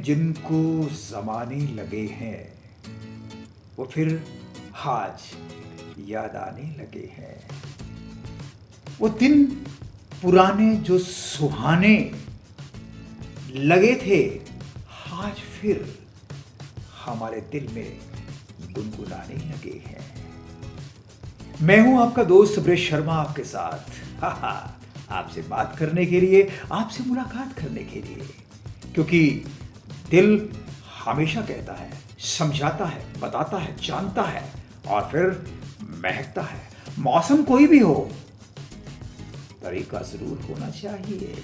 जिनको ज़माने लगे हैं वो फिर आज याद आने लगे हैं। वो दिन पुराने जो सुहाने लगे थे आज फिर हमारे दिल में गुनगुनाने लगे हैं। मैं हूं आपका दोस्त ब्रिज शर्मा आपके साथ आपसे बात करने के लिए, आपसे मुलाकात करने के लिए, क्योंकि दिल हमेशा कहता है, समझाता है, बताता है, जानता है और फिर महकता है। मौसम कोई भी हो, तरीका जरूर होना चाहिए।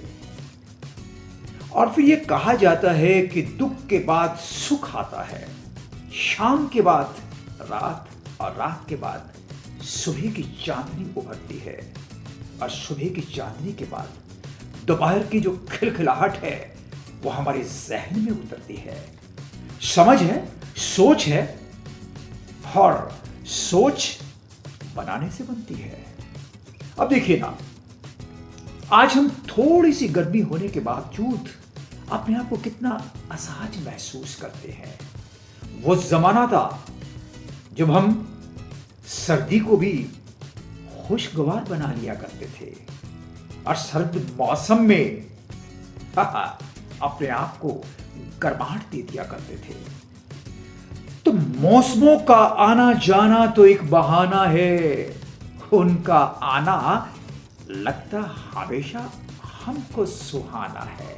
और फिर ये कहा जाता है कि दुख के बाद सुख आता है, शाम के बाद रात और रात के बाद सुबह की चांदनी उभरती है और सुबह की चांदनी के बाद दोपहर की जो खिलखिलाहट है वो हमारे जहन में उतरती है। समझ है, सोच है और सोच बनाने से बनती है। अब देखिए ना, आज हम थोड़ी सी गर्मी होने के बावजूद अपने आप को कितना असहज महसूस करते हैं। वो जमाना था जब हम सर्दी को भी खुशगवार बना लिया करते थे और सर्द मौसम में अपने आप को गर्माहट दे दिया करते थे। तो मौसमों का आना जाना तो एक बहाना है, उनका आना लगता हमेशा हमको सुहाना है।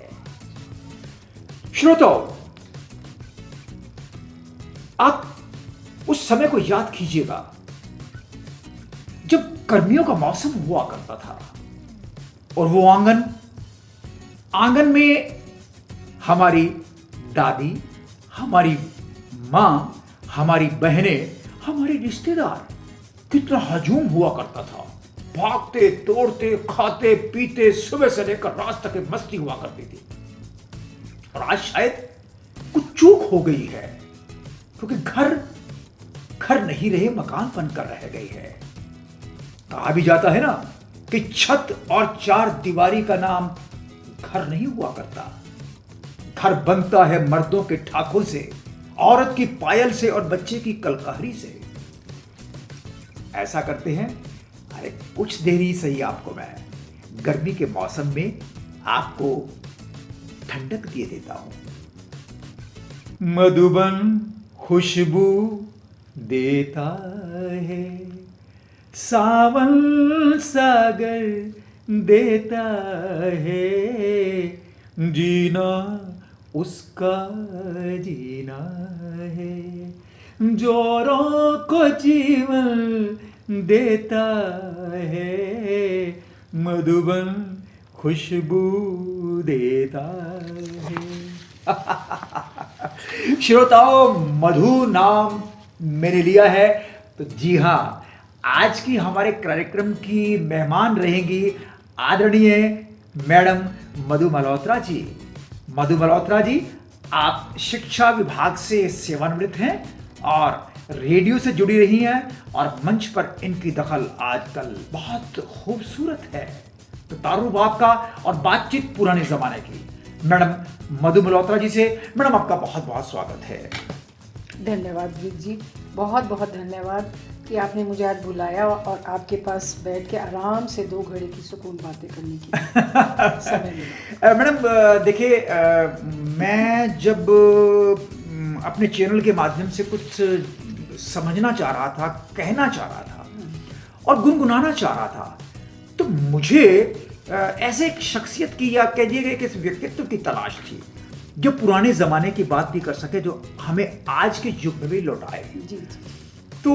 श्रोताओ, आप उस समय को याद कीजिएगा जब गर्मियों का मौसम हुआ करता था और वो आंगन में हमारी दादी, हमारी मां, हमारी बहनें, हमारे रिश्तेदार कितना हजूम हुआ करता था। भागते, तोड़ते, खाते, पीते, सुबह से लेकर रात तक मस्ती हुआ करती थी। और आज शायद कुछ चूक हो गई है, क्योंकि घर नहीं रहे, मकान बनकर रह गई है। कहा भी जाता है ना कि छत और चार दीवारी का नाम घर नहीं हुआ करता। घर बनता है मर्दों के ठाकुर से, औरत की पायल से और बच्चे की कलकहरी से। ऐसा करते हैं, अरे कुछ देर ही सही आपको मैं गर्मी के मौसम में आपको ठंडक दिए देता हूं। मधुबन खुशबू देता है, सावन सागर देता है, जीना उसका जीना है, जोरों को जीवन देता है, मधुबन खुशबू देता है। श्रोताओ, मधु नाम मैंने लिया है, तो जी हां, आज की हमारे कार्यक्रम की मेहमान रहेंगी आदरणीय मैडम मधु मल्होत्रा जी। मधु मल्होत्रा जी, आप शिक्षा विभाग से सेवानिवृत्त हैं और रेडियो से जुड़ी रही हैं और मंच पर इनकी दखल आजकल बहुत खूबसूरत है। तो तारुफ आपका और बातचीत पुराने जमाने की मैडम मधु मल्होत्रा जी से। मैडम, आपका बहुत बहुत स्वागत है। धन्यवाद ब्रिज जी, बहुत बहुत धन्यवाद कि आपने मुझे आज बुलाया और आपके पास बैठ के आराम से 2 घड़ी की सुकून बातें करने की समय मिला। मैडम देखिए, मैं जब अपने चैनल के माध्यम से कुछ समझना चाह रहा था, कहना चाह रहा था और गुनगुनाना चाह रहा था, तो मुझे ऐसे एक शख्सियत की या कह दिए गए कि व्यक्तित्व की तलाश थी जो पुराने जमाने की बात भी कर सके, जो हमें आज के युग में भी लौटाए। जी जी। तो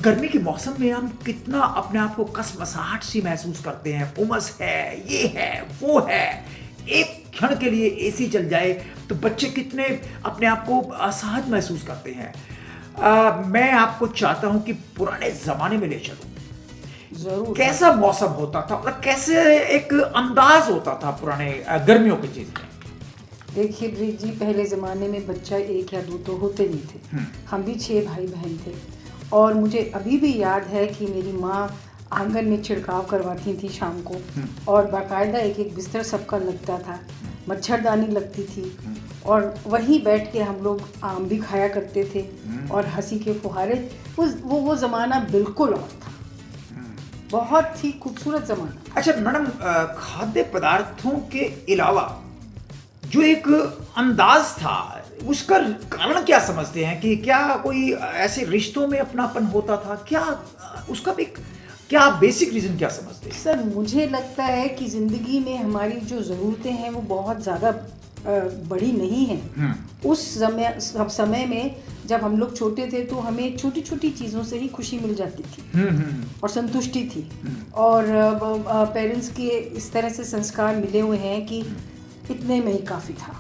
गर्मी के मौसम में हम कितना अपने आप को कसमसाहट सी महसूस करते हैं, उमस है, ये है, वो है। एक क्षण के लिए एसी चल जाए तो बच्चे कितने अपने आप को असहज महसूस करते हैं। मैं आपको चाहता हूं कि पुराने जमाने में ले चलूं। जरूर। कैसा मौसम होता था और कैसे एक अंदाज होता था पुराने गर्मियों की चीज में? देखिए ब्रिज जी, पहले ज़माने में बच्चा 1 या 2 तो होते नहीं थे। हम भी 6 भाई बहन थे और मुझे अभी भी याद है कि मेरी माँ आंगन में छिड़काव करवाती थी शाम को, और बाकायदा एक एक बिस्तर सबका लगता था, मच्छरदानी लगती थी, और वहीं बैठ के हम लोग आम भी खाया करते थे और हंसी के फुहारे। वो ज़माना बिल्कुल और था, बहुत ही खूबसूरत ज़माना। अच्छा मैडम, खाद्य पदार्थों के अलावा जो एक अंदाज था, उसका कारण क्या समझते हैं? कि क्या कोई ऐसे रिश्तों में अपनापन होता था क्या? उसका भी क्या बेसिक रीजन क्या समझते हैं? सर मुझे लगता है कि ज़िंदगी में हमारी जो ज़रूरतें हैं वो बहुत ज़्यादा बड़ी नहीं हैं। उस समय में जब हम लोग छोटे थे तो हमें छोटी छोटी चीज़ों से ही खुशी मिल जाती थी और संतुष्टि थी, और पेरेंट्स के इस तरह से संस्कार मिले हुए हैं कि इतने में ही काफ़ी था,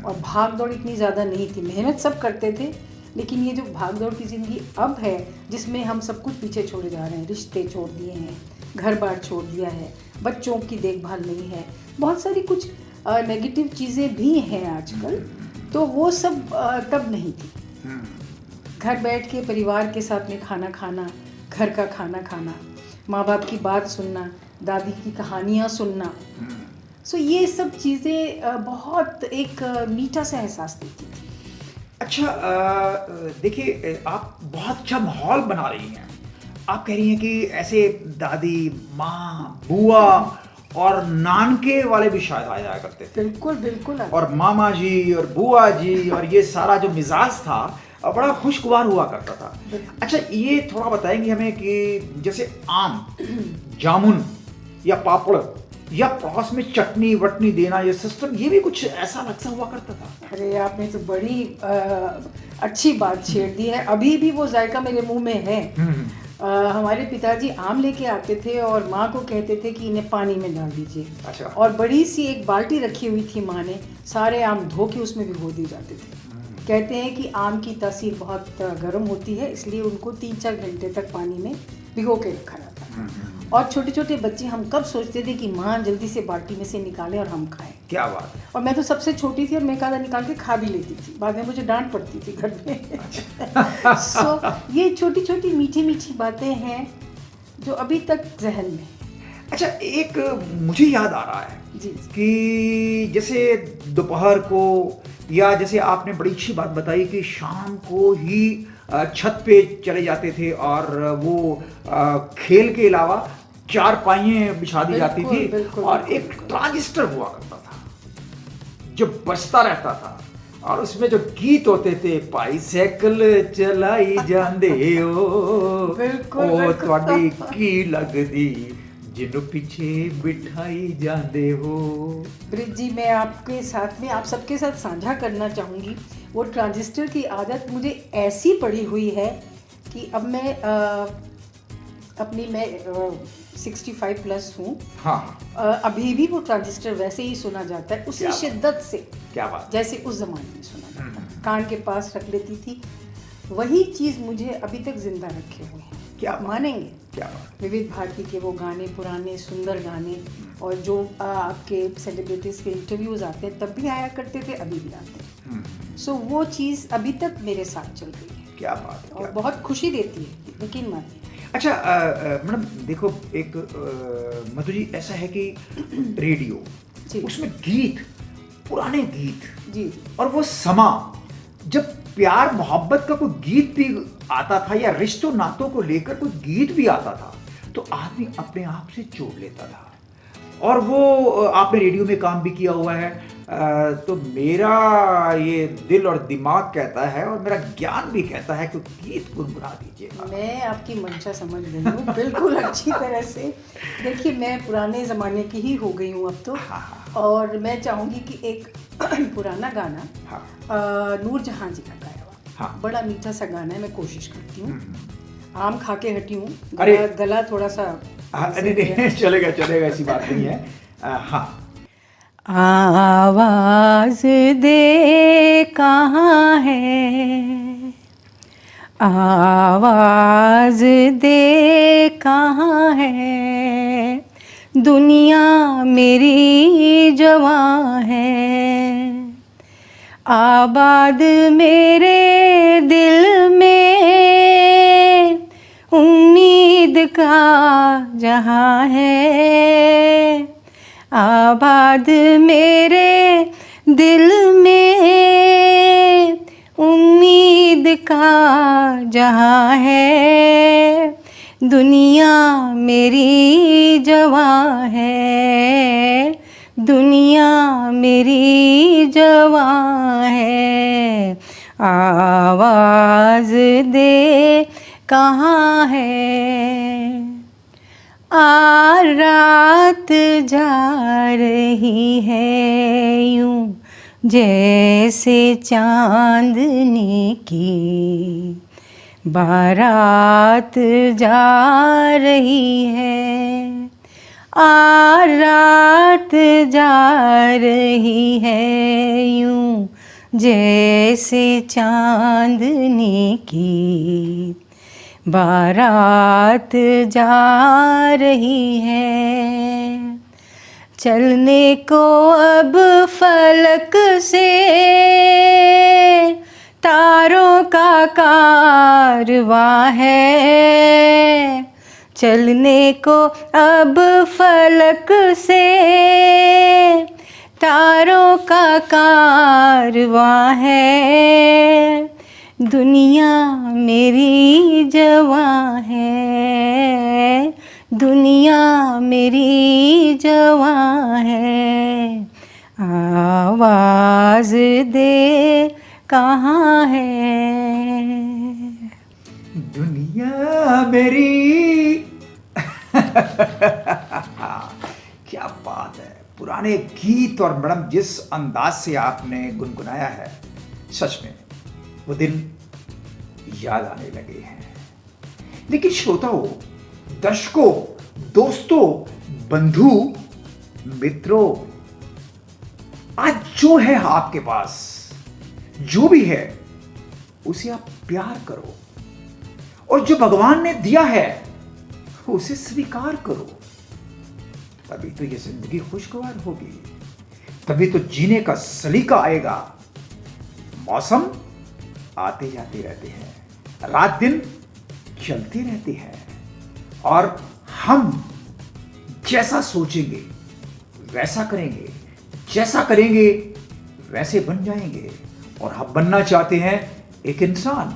और भाग दौड़ इतनी ज़्यादा नहीं थी। मेहनत सब करते थे, लेकिन ये जो भाग दौड़ की ज़िंदगी अब है जिसमें हम सब कुछ पीछे छोड़े जा रहे हैं, रिश्ते छोड़ दिए हैं, घर बार छोड़ दिया है, बच्चों की देखभाल नहीं है, बहुत सारी कुछ नेगेटिव चीज़ें भी हैं आजकल, तो वो सब तब नहीं थी। घर बैठ के परिवार के साथ में खाना खाना, घर का खाना खाना, माँ बाप की बात सुनना, दादी की कहानियाँ सुनना, सो ये सब चीज़ें बहुत एक मीठा सा एहसास देती थी। अच्छा, देखिए आप बहुत अच्छा माहौल बना रही हैं। आप कह रही हैं कि ऐसे दादी, माँ, बुआ और नानके वाले भी शायद आ जाया करते थे, बिल्कुल बिल्कुल। और मामा जी और बुआ जी, और ये सारा जो मिजाज था बड़ा खुशगवार हुआ करता था। अच्छा, ये थोड़ा बताएंगे हमें कि जैसे आम, जामुन या पापड़ या पास में चटनी वटनी देना, ये सिस्टम, ये भी कुछ ऐसा नक्शा हुआ करता था? अरे आपने तो बड़ी अच्छी बात छेड़ दी है, अभी भी वो जायका मेरे मुंह में है। हमारे पिताजी आम लेके आते थे और माँ को कहते थे कि इन्हें पानी में डाल दीजिए। अच्छा। और बड़ी सी एक बाल्टी रखी हुई थी माँ ने, सारे आम धो के उसमें भिगो दिए जाते थे। कहते हैं कि आम की तासीर बहुत गर्म होती है, इसलिए उनको 3-4 घंटे तक पानी में भिगो के रखा जाता था। और छोटे छोटे बच्चे हम कब सोचते थे कि माँ जल्दी से बाल्टी में से निकालें और हम खाएं। क्या बात है। और मैं तो सबसे छोटी थी और मैं कादा निकाल के खा भी लेती थी, बाद में मुझे डांट पड़ती थी घर में। सो ये छोटी छोटी मीठी मीठी बातें हैं जो अभी तक जहन में। अच्छा, एक मुझे याद आ रहा है जी कि जैसे दोपहर को, या जैसे आपने बड़ी अच्छी बात बताई कि शाम को ही छत पे चले जाते थे और वो खेल के अलावा चारपाइयाँ बिछा दी जाती थी, और एक ट्रांजिस्टर हुआ करता था जो बजता रहता था, और उसमें जो गीत होते थे, बाइसाइकिल चलाई जांदे ओ ਤੁਹਾਡੀ की लगदी जिन्हों पीछे बिठाई जांदे हो। ब्रिज जी, मैं आपके साथ में, आप सबके साथ साझा करना चाहूँगी, वो ट्रांजिस्टर की आदत मुझे ऐसी पड़ी हुई है कि अब मैं मैं 65 प्लस हूँ। हाँ। अभी भी वो ट्रांजिस्टर वैसे ही सुना जाता है, उसी शिद्दत से। क्या बात। जैसे उस ज़माने में सुना जाता है, कान के पास रख लेती थी, वही चीज़ मुझे अभी तक जिंदा रखे हुए हैं। क्या मानेंगे? क्या बात। विविध भारती के वो गाने, पुराने सुंदर गाने, और जो आपके सेलिब्रिटीज़ के इंटरव्यूज़ आते हैं तब भी आया करते थे, अभी भी आते हैं। सो वो चीज़ अभी तक मेरे साथ चल रही है। क्या बात है। और बहुत खुशी देती है, यकीन मानिए। अच्छा मैडम देखो, एक मधु जी, ऐसा है कि रेडियो, उसमें गीत, पुराने गीत जी, और वो समा जब प्यार मोहब्बत का कोई गीत भी आता था या रिश्तों नातों को लेकर कोई गीत भी आता था, तो आदमी अपने आप से जोड़ लेता था। और वो आपने रेडियो में काम भी किया हुआ है, तो मेरा ये दिल और दिमाग कहता है और मेरा ज्ञान भी कहता है कि गीत गुनगुना दीजिएगा। मैं आपकी मंशा समझ गई हूँ बिल्कुल अच्छी तरह से। देखिए, मैं पुराने ज़माने की ही हो गई हूँ अब तो। और मैं चाहूँगी कि एक पुराना गाना, नूरजहां जी का गाया हुआ, बड़ा मीठा सा गाना है, मैं कोशिश करती हूँ। आम खा के हटी हूँ, गला थोड़ा सा नहीं, चलेगा चलेगा, ऐसी बात नहीं है। हाँ। आवाज दे कहाँ है, आवाज दे कहाँ है, दुनिया मेरी जवां है, आबाद मेरे दिल में उम्मीद का जहाँ है, आबाद मेरे दिल में उम्मीद का जहाँ है, दुनिया मेरी जवां है, दुनिया मेरी जवां है, आवाज़ दे कहाँ है। आ रात जा रही है यूं जैसे चांदनी की, बारात जा रही है। आ रात जा रही है यूं जैसे चांदनी की, बारात जा रही है। चलने को अब फलक से तारों का कारवां है, चलने को अब फलक से तारों का कारवां है, दुनिया मेरी जवां है, दुनिया मेरी जवां है, आवाज़ दे कहाँ है। दुनिया मेरी क्या बात है। पुराने गीत और मैडम जिस अंदाज से आपने गुनगुनाया है, सच में वो दिन याद आने लगे हैं। लेकिन श्रोताओं, दर्शकों, दोस्तों, बंधु मित्रों, आज जो है आपके पास, जो भी है उसे आप प्यार करो, और जो भगवान ने दिया है उसे स्वीकार करो, तभी तो ये जिंदगी खुशगवार होगी, तभी तो जीने का सलीका आएगा। मौसम आते जाते रहते हैं, रात दिन चलते रहते हैं, और हम जैसा सोचेंगे वैसा करेंगे, जैसा करेंगे वैसे बन जाएंगे। और हम बनना चाहते हैं एक इंसान,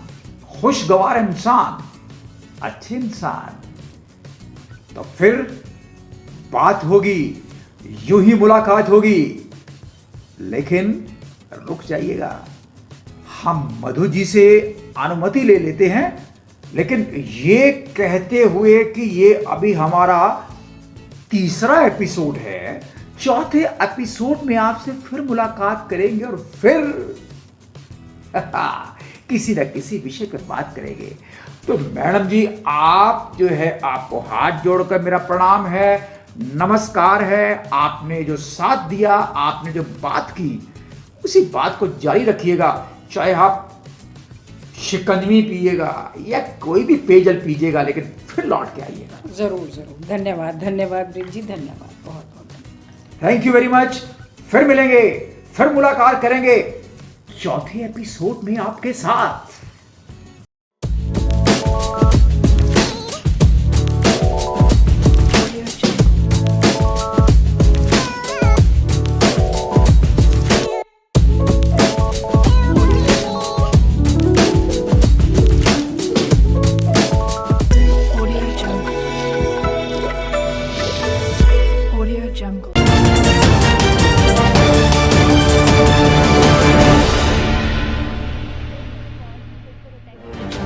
खुशगवार इंसान, अच्छे इंसान, तो फिर बात होगी, यूं ही मुलाकात होगी। लेकिन रुक जाइएगा, हम मधु जी से अनुमति ले लेते हैं, लेकिन ये कहते हुए कि ये अभी हमारा तीसरा एपिसोड है, चौथे एपिसोड में आपसे फिर मुलाकात करेंगे और फिर किसी न किसी विषय पर बात करेंगे। तो मैडम जी, आप जो है, आपको हाथ जोड़कर मेरा प्रणाम है, नमस्कार है। आपने जो साथ दिया, आपने जो बात की, उसी बात को जारी रखिएगा, चाहे आप शिकंजवी पिएगा या कोई भी पेयजल पीजिएगा, लेकिन फिर लौट के आइएगा। जरूर जरूर। धन्यवाद धन्यवाद ब्रिज जी, धन्यवाद, बहुत बहुत धन्यवाद। Thank you very much. फिर मिलेंगे, फिर मुलाकात करेंगे चौथे एपिसोड में आपके साथ। Audio Jungle.